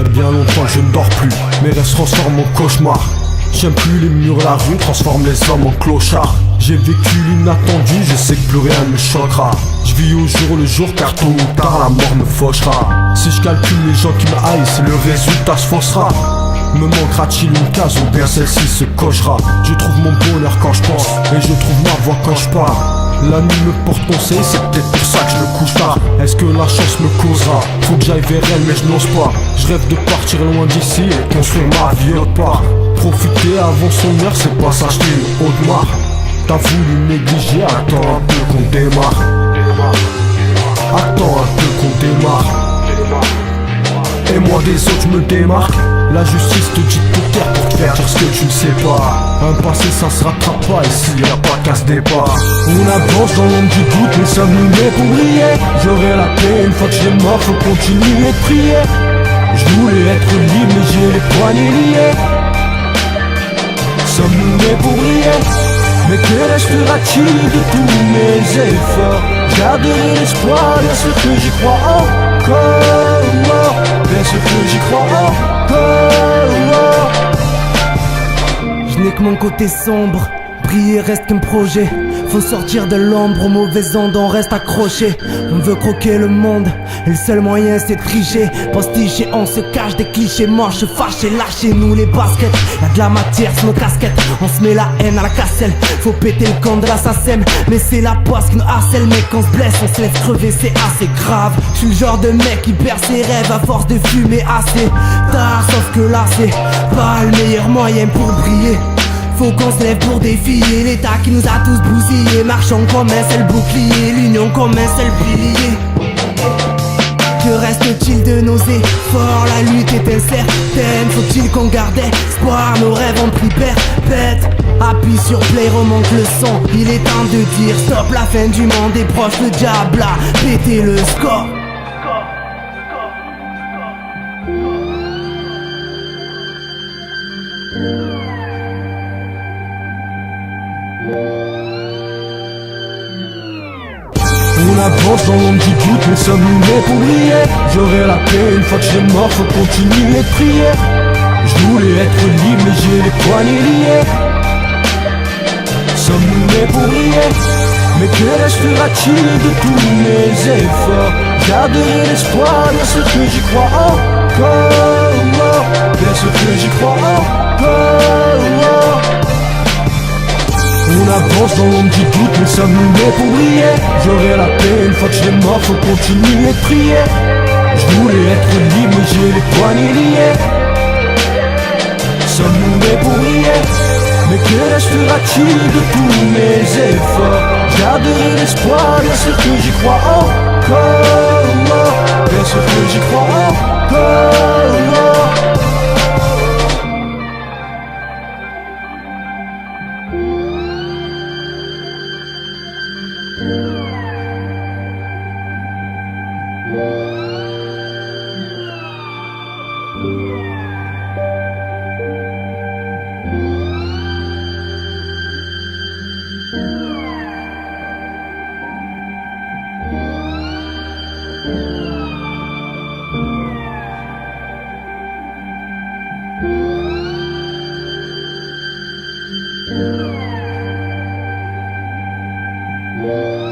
Et bien longtemps que je ne dors plus, mes rêves se transforment en cauchemar. J'aime plus les murs, la rue transforme les hommes en clochards. J'ai vécu l'inattendu, je sais que plus rien ne me choquera. Je vis au jour le jour car tôt ou tard la mort me fauchera. Si je calcule les gens qui me haïssent, le résultat se faussera. Me manquera-t-il une case ou bien celle-ci se cochera? Je trouve mon bonheur quand je pense et je trouve ma voix quand je parle. La nuit me porte conseil, c'est peut-être pour ça que je me couche tard. Est-ce que la chance me causera? Faut que j'aille vers elle mais je n'ose pas. Je rêve de partir loin d'ici et construire ma vie autre part. Profiter avant son heure, c'est pas s'acheter une Audemars. T'as voulu négliger, attends un peu qu'on démarre. Attends un peu qu'on démarre. Et moi des autres je me démarque. La justice te dit de te taire pour te faire dire ce que tu ne sais pas. Un passé ça se rattrape pas ici, y'a pas de casse départ. On avance dans l'ombre du doute, mais sommes-nous nés pour briller? J'aurai la paix une fois que j'ai mort, faut continuer de prier. Je voulais être libre mais j'ai les poignets liés. Sommes-nous nés pour briller? Mais que restera-t-il de tous mes efforts? Garderai l'espoir, bien sûr que j'y crois encore. Bien sûr que j'y crois encore. Je n'ai que mon côté sombre, briller reste qu'un projet. Faut sortir de l'ombre, aux mauvaises ondes on reste accroché. On veut croquer le monde, et le seul moyen c'est de tricher. Posticher, on se cache des clichés moches, fâchés, lâchez-nous les baskets. Y'a de la matière sur nos casquettes, on se met la haine à la casselle. Faut péter le camp de l'assassin, mais c'est la poisse qui nous harcèle. Mais quand on se blesse, on se laisse crever, c'est assez grave. J'suis le genre de mec qui perd ses rêves à force de fumer assez tard. Sauf que là c'est pas le meilleur moyen pour briller. Faut qu'on se lève pour défier l'état qui nous a tous bousillés. Marchons comme un seul bouclier, l'union comme un seul pilier. Que reste-t-il de nos efforts? La lutte est incertaine, faut-il qu'on garde espoir? Nos rêves ont pris perpète. Appuie sur play, remonte le son, il est temps de dire stop. La fin du monde est proche, le diable a pété le score. On avance dans l'ombre du doute, mais sommes-nous nés pour briller? J'aurai la paix une fois que j'ai mort, faut continuer de prier. Je voulais être libre mais j'ai les poignets liés. Sommes-nous nés pour briller? Mais que restera-t-il de tous mes efforts? Garderai l'espoir, bien sûr que j'y crois encore. Bien sûr que j'y crois encore. On avance dans l'ombre du doute, mais sommes-nous nés pour briller? J'aurai la paix une fois que j'ai mort, faut continuer de prier. Je voulais être libre mais j'ai les poignets liés. Sommes-nous nés pour briller? Mais que restera-t-il de tous mes efforts? Garderai l'espoir, bien sûr que j'y crois encore. Bien sûr que j'y crois encore. Yeah.